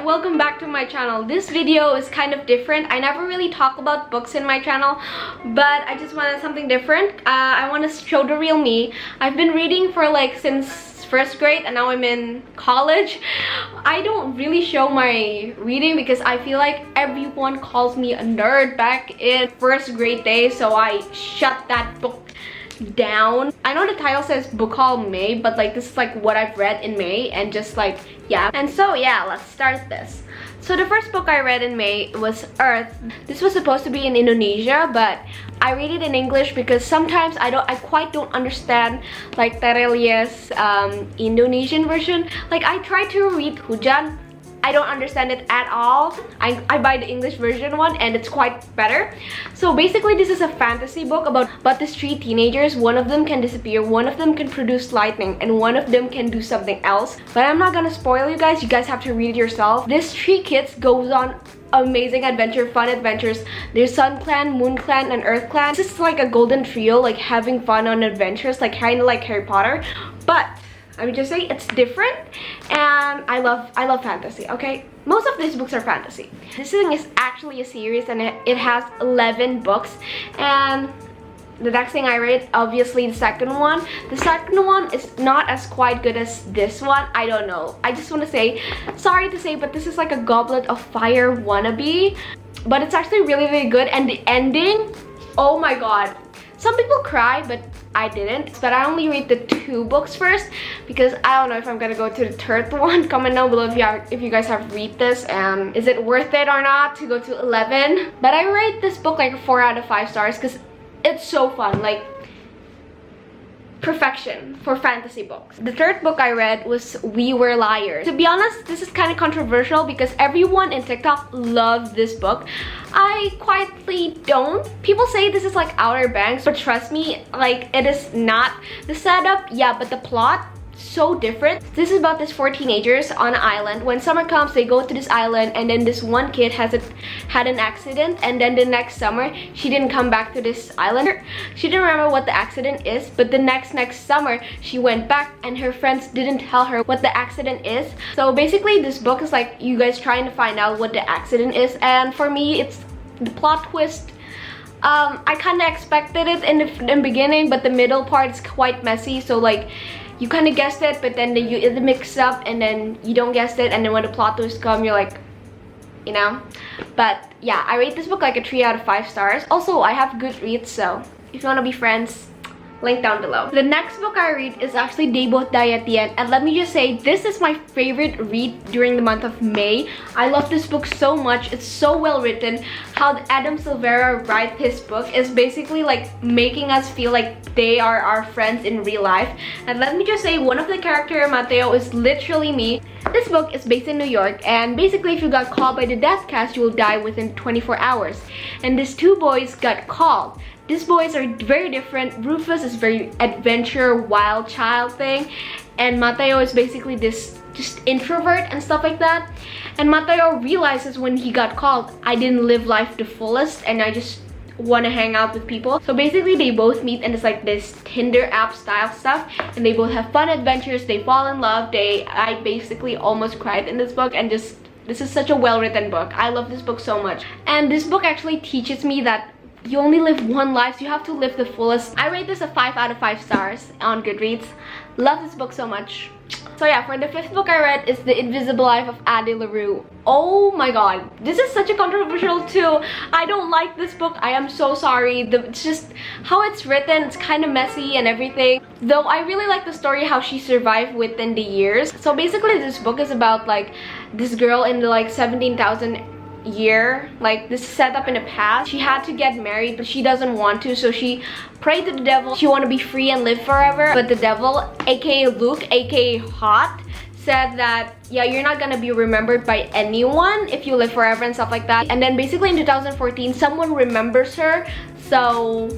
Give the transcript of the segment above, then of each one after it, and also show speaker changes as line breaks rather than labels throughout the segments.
welcome back to my channel. This video is kind of different. I never really talk about books in my channel, but I just wanted something different. I want to show the real me. I've been reading for like since first grade and now I'm in college. I don't really show my reading because I feel like everyone calls me a nerd back in first grade days, so I shut that book down. I know the title says book haul May, but like this is like what I've read in May, and just like yeah. And so yeah, let's start this. So the first book I read in May was Earth. This was supposed to be in Indonesia, but I read it in English because sometimes I quite don't understand like Terelia's Indonesian version. Like I try to read Hujan, I don't understand it at all. I buy the English version one and it's quite better. So basically this is a fantasy book about these three teenagers. One of them can disappear, one of them can produce lightning, and one of them can do something else. But I'm not gonna spoil you guys. You guys have to read it yourself. These three kids goes on amazing adventure, fun adventures. There's Sun Clan, Moon Clan, and Earth Clan. This is like a golden trio, like having fun on adventures, like kind of like Harry Potter. But I would just say it's different, and I love fantasy. Okay, most of these books are fantasy. This thing is actually a series, and it has 11 books. And the next thing I read, obviously the second one. The second one is not as quite good as this one. I don't know. I just want to say, sorry to say, but this is like a Goblet of Fire wannabe. But it's actually really, really good, and the ending, oh my god. Some people cry, but I didn't. But I only read the 2 books first because I don't know if I'm gonna go to the third one. Comment down below if you guys have read this and is it worth it or not to go to 11. But I rate this book like a 4 out of 5 stars because it's so fun. Like perfection for fantasy books. The third book I read was We Were Liars. To be honest, this is kind of controversial because everyone in TikTok loves this book. I quietly don't. People say this is like Outer Banks, but trust me, like it is not. The setup, yeah, but the plot, so different. This is about these 4 teenagers on an island. When summer comes, they go to this island, and then this one kid had an accident, and then the next summer she didn't come back to this island. She didn't remember what the accident is, but the next summer she went back and her friends didn't tell her what the accident is. So basically this book is like you guys trying to find out what the accident is, and for me it's the plot twist. I kind of expected it in the beginning, but the middle part is quite messy, so like you kind of guessed it, but then it mix up, and then you don't guess it, and then when the plot twists come, you're like, you know. But yeah, I rate this book like a 3 out of 5 stars. Also, I have goodreads, so if you want to be friends, link down below. The next book I read is actually They Both Die at the End, and let me just say, this is my favorite read during the month of May. I love this book so much. It's so well written. How Adam Silvera writes his book is basically like making us feel like they are our friends in real life. And let me just say, one of the characters, Mateo, is literally me. This book is based in New York, and basically if you got called by the death cast, you will die within 24 hours. And these 2 boys got called. These boys are very different. Rufus is very adventure, wild child thing, and Mateo is basically this just introvert and stuff like that. And Mateo realizes when he got called, I didn't live life the fullest, and I just want to hang out with people. So basically they both meet, and it's like this Tinder app style stuff, and they both have fun adventures. They fall in love. I basically almost cried in this book, and just this is such a well written book. I love this book so much. And this book actually teaches me that you only live one life, so you have to live the fullest. I rate this a 5 out of 5 stars on Goodreads. Love this book so much. So yeah, for the 5th book I read is The Invisible Life of Addie LaRue. Oh my god, this is such a controversial too. I don't like this book. I am so sorry. It's just how it's written. It's kind of messy and everything. Though I really like the story how she survived within the years. So basically this book is about like this girl in the like 17,000 year, like this is set up in the past. She had to get married, but she doesn't want to, so she prayed to the devil. She want to be free and live forever, but the devil, aka Luke, aka Hot, said that yeah, you're not gonna be remembered by anyone if you live forever and stuff like that. And then basically in 2014 someone remembers her. So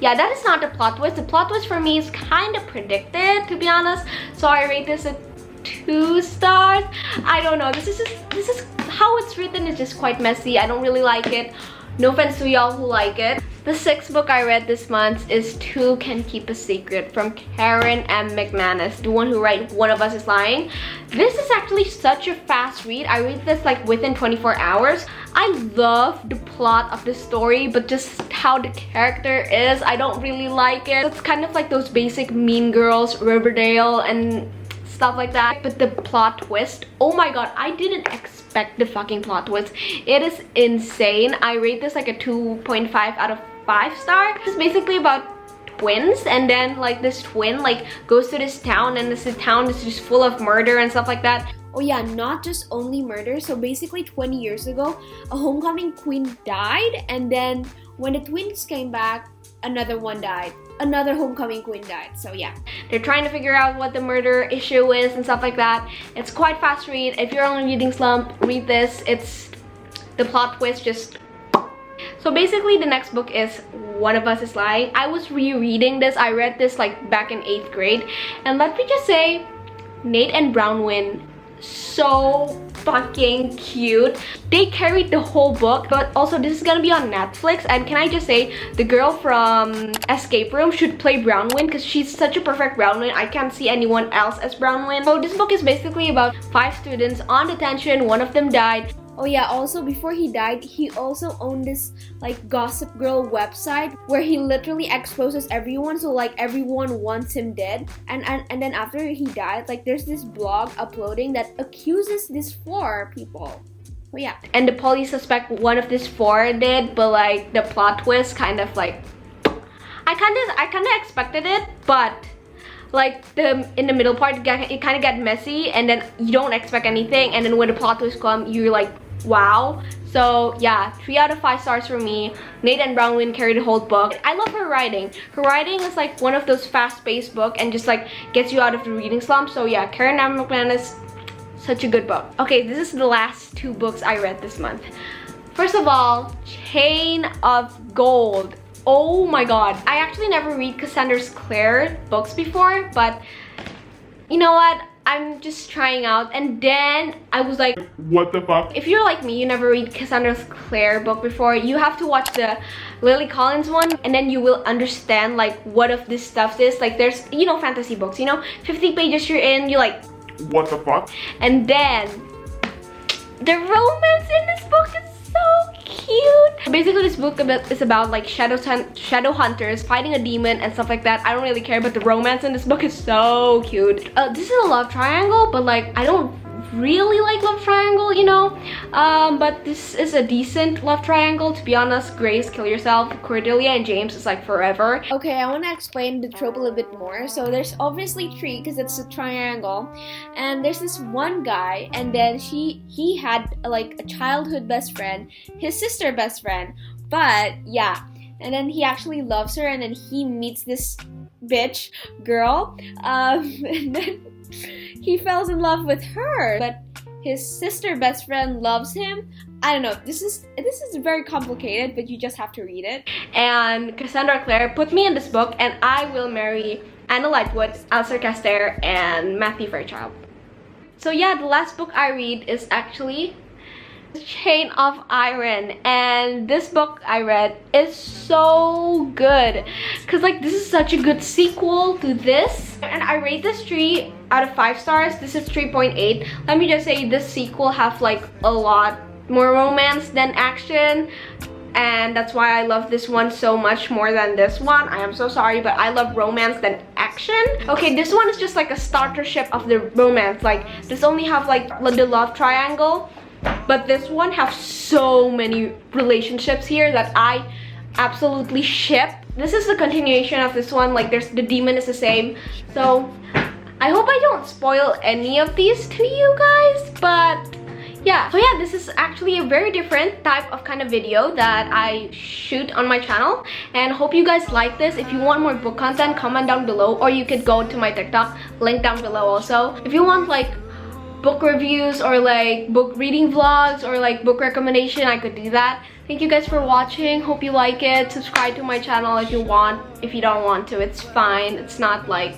yeah, that is not the plot twist. The plot twist for me is kind of predicted, to be honest. So I rate this a 2 stars. I don't know, this is how it's written is just quite messy. I don't really like it. No offense to y'all who like it. The sixth book I read this month is Two Can Keep a Secret from Karen M. McManus, the one who wrote One of Us is Lying. This is actually such a fast read. I read this like within 24 hours. I love the plot of the story, but just how the character is, I don't really like it. It's kind of like those basic Mean Girls, Riverdale, and stuff like that. But the plot twist, oh my god, I didn't expect the fucking plot twist. It is insane. I rate this like a 2.5 out of 5 stars. It's basically about twins, and then like this twin like goes to this town, and this town is just full of murder and stuff like that. Oh yeah, not just only murder. So basically 20 years ago, a homecoming queen died, and then when the twins came back, another one died. Another homecoming queen died. So yeah, they're trying to figure out what the murder issue is and stuff like that. It's quite fast read. If you're on a reading slump, read this. It's the plot twist just... So basically the next book is One of Us is Lying. I was rereading this. I read this like back in 8th grade, and let me just say, Nate and Brownwin, so fucking cute. They carried the whole book. But also this is gonna be on Netflix, and can I just say, the girl from Escape Room should play Brownwin because she's such a perfect Brownwin. I can't see anyone else as Brownwin. So this book is basically about 5 students on detention. One of them died. Oh yeah, also before he died, he also owned this like Gossip Girl website where he literally exposes everyone, so like everyone wants him dead. And then after he died, like there's this blog uploading that accuses these 4 people. Oh yeah. And the police suspect one of these 4 did, but like the plot twist kind of like... I kinda expected it, but like in the middle part it kind of got messy, and then you don't expect anything, and then when the plot twist comes, you're like, wow. So yeah, 3 out of 5 stars for me. Nate and Brownwin carried the whole book. I love her writing. Her writing is like one of those fast-paced book and just like gets you out of the reading slump. So yeah, Karen M. McManus, such a good book. Okay, this is the last 2 books I read this month. First of all, Chain of Gold. Oh my god. I actually never read Cassandra Clare books before, but you know what? I'm just trying out, and then I was like, what the fuck? If you're like me, you never read Cassandra Clare book before, you have to watch the Lily Collins one, and then you will understand like what of this stuff is. Like there's, you know, fantasy books, you know, 50 pages you're in, you're like, what the fuck? And then the romance in this book is so cute. Basically this book is about like shadow hunters fighting a demon and stuff like that. I don't really care, but the romance in this book is so cute. This is a love triangle, but like I don't really like love triangle, you know, but this is a decent love triangle, to be honest. Grace, Kill Yourself, Cordelia and James is like forever. Okay, I want to explain the trope a little bit more. So there's obviously 3 because it's a triangle, and there's this one guy, and then he had like a childhood best friend, his sister best friend, but yeah, and then he actually loves her, and then he meets this bitch girl, and then he falls in love with her, but his sister best friend loves him. I don't know, this is very complicated, but you just have to read it. And Cassandra Clare put me in this book, and I will marry Anna Lightwood, Alistair Caster, and Matthew Fairchild. So yeah, the last book I read is actually Chain of Iron, and this book I read is so good because like this is such a good sequel to this, and I rate this 3 out of 5 stars. This is 3.8. Let me just say this sequel have like a lot more romance than action, and that's why I love this one so much more than this one. I am so sorry, but I love romance than action. Okay, this one is just like a startership of the romance. Like this only have like the love triangle, but this one have so many relationships here that I absolutely ship. This is the continuation of this one. Like there's the demon is the same. So I hope I don't spoil any of these to you guys, but yeah. So yeah, this is actually a very different type of kind of video that I shoot on my channel, and hope you guys like this. If you want more book content, comment down below, or you could go to my TikTok, link down below also. If you want like book reviews or like book reading vlogs or like book recommendation, I could do that. Thank you guys for watching. Hope you like it. Subscribe to my channel if you want. If you don't want to, it's fine. It's not like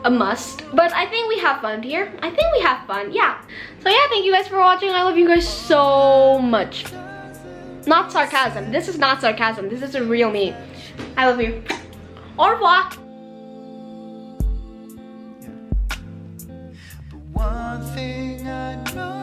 a must, but I think we have fun here. I think we have fun, yeah. So yeah, thank you guys for watching. I love you guys so much. Not sarcasm. This is not sarcasm. This is a real me. I love you. Au revoir.
One thing I know